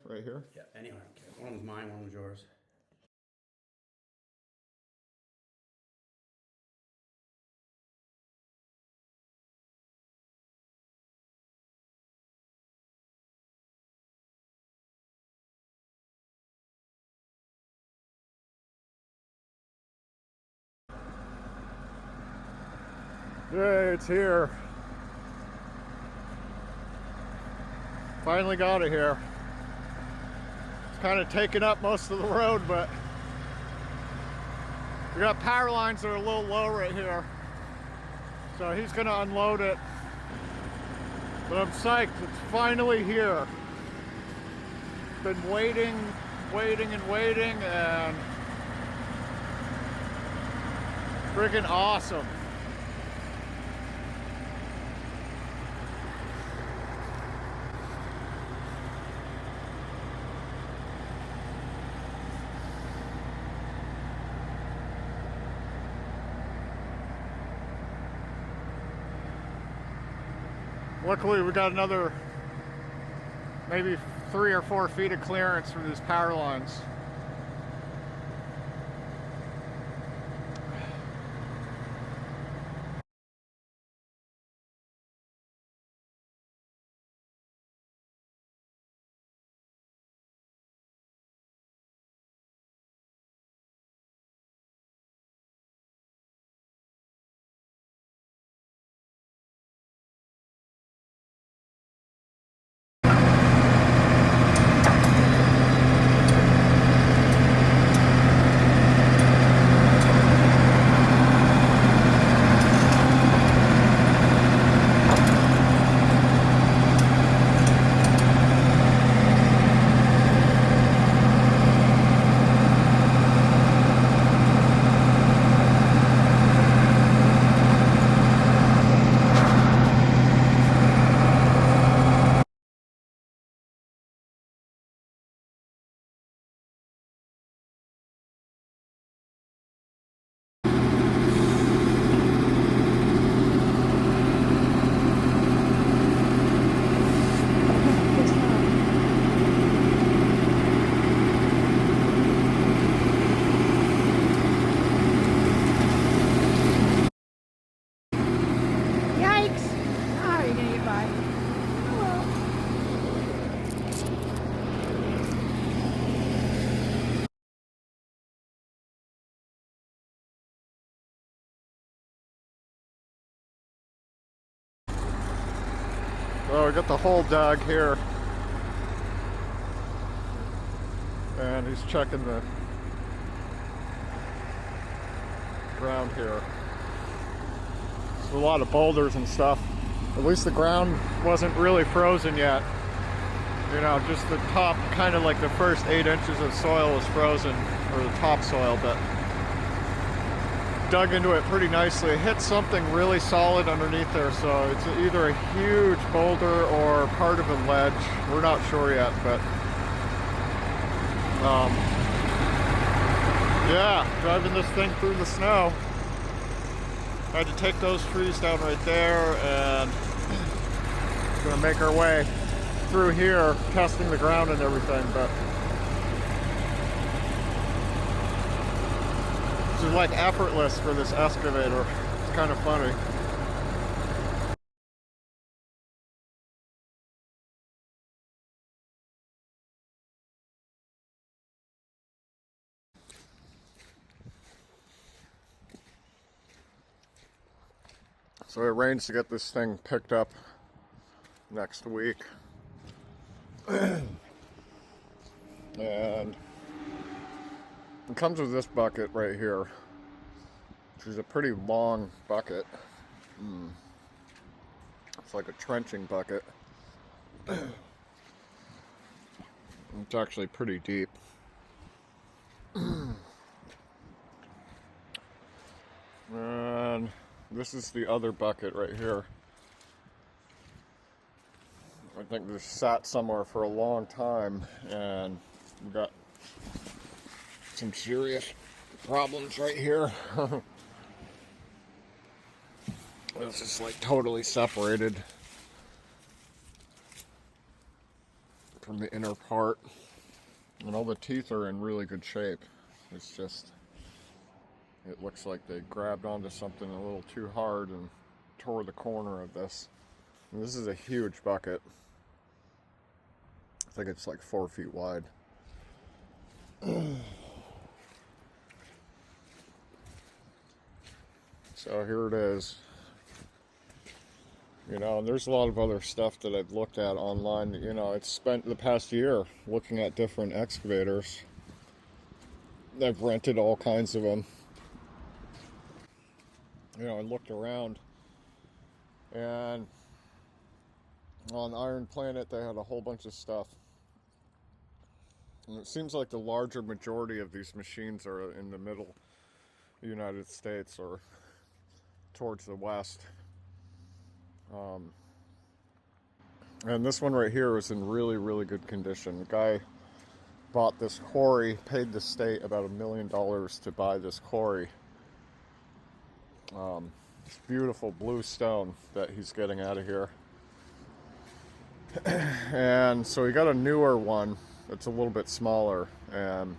right here? Yeah, anyway, okay. One was mine, one was yours. Yeah, it's here. Finally got it here. It's kind of taking up most of the road, but we got power lines that are a little low right here. So he's gonna unload it. But I'm psyched, it's finally here. Been waiting, and freaking awesome. Luckily, we got another maybe 3 or 4 feet of clearance from these power lines. So we got the hole dug here, and he's checking the ground here. There's a lot of boulders and stuff. At least the ground wasn't really frozen yet. You know, just the top, kind of like the first 8 inches of soil was frozen, or the topsoil, but dug into it pretty nicely. It hit something really solid underneath there, so it's either a huge boulder or part of a ledge. We're not sure yet, but yeah, driving this thing through the snow. Had to take those trees down right there, and gonna make our way through here, testing the ground and everything, but this is like effortless for this excavator. It's kind of funny. So it arranged to get this thing picked up next week. And it comes with this bucket right here, which is a pretty long bucket. It's like a trenching bucket. It's actually pretty deep. And this is the other bucket right here. I think this sat somewhere for a long time, and we got some serious problems right here. It's just like totally separated. from the inner part. And all the teeth are in really good shape. It's just, it looks like they grabbed onto something a little too hard and tore the corner of this. And this is a huge bucket. I think it's like 4 feet wide. So here it is. You know, and there's a lot of other stuff that I've looked at online. You know, I've spent the past year looking at different excavators. I've rented all kinds of them. You know, I looked around, and on Iron Planet they had a whole bunch of stuff. And it seems like the larger majority of these machines are in the middle United States or towards the west. And this one right here is in really, really good condition. The guy bought this quarry, paid the state about $1 million to buy this quarry. It's beautiful blue stone that he's getting out of here. And so he got a newer one that's a little bit smaller, and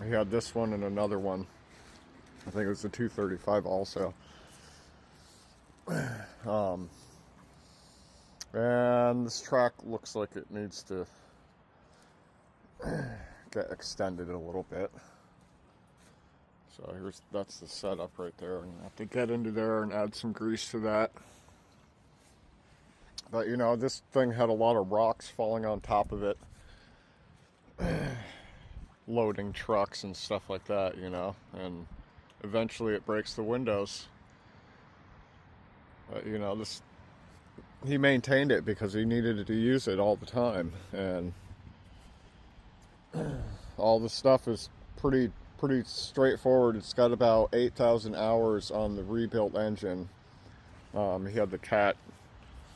he had this one and another one. I think it was the 235 also. And this track looks like it needs to get extended a little bit. So that's the setup right there. And I have to get into there and add some grease to that. But you know, this thing had a lot of rocks falling on top of it. Loading trucks and stuff like that, you know. And eventually it breaks the windows. But you know, he maintained it because he needed to use it all the time, and all the stuff is pretty straightforward. It's got about 8,000 hours on the rebuilt engine. He had the cat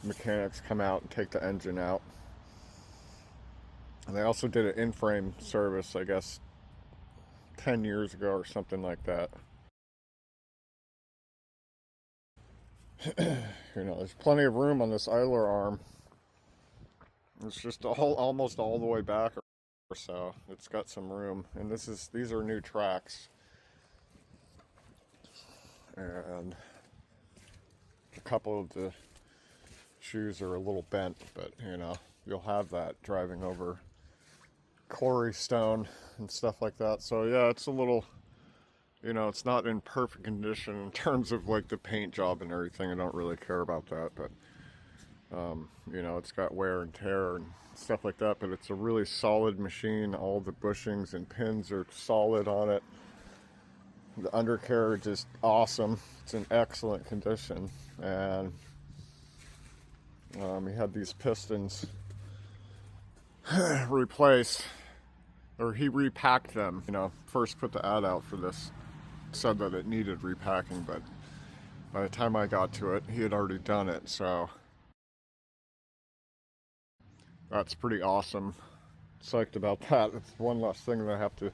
mechanics come out and take the engine out, and they also did an in-frame service, I guess 10 years ago or something like that. You know, there's plenty of room on this idler arm. It's just almost all the way back or so. It's got some room, and these are new tracks, and a couple of the shoes are a little bent, but you know, you'll have that driving over quarry stone and stuff like that. So yeah, it's a little, you know, it's not in perfect condition in terms of like the paint job and everything. I don't really care about that, but you know, it's got wear and tear and stuff like that, but it's a really solid machine. All the bushings and pins are solid on it. The undercarriage is awesome. It's in excellent condition. And he had these pistons replaced, or he repacked them. You know, first put the ad out for this, said that it needed repacking, but by the time I got to it, he had already done it, so that's pretty awesome. Psyched about that. It's one less thing that I have to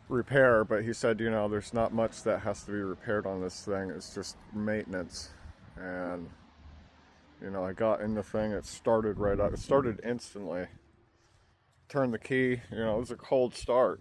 repair, but he said, you know, there's not much that has to be repaired on this thing. It's just maintenance. And you know, I got in the thing, it started right up. It started instantly. Turned the key, you know, it was a cold start.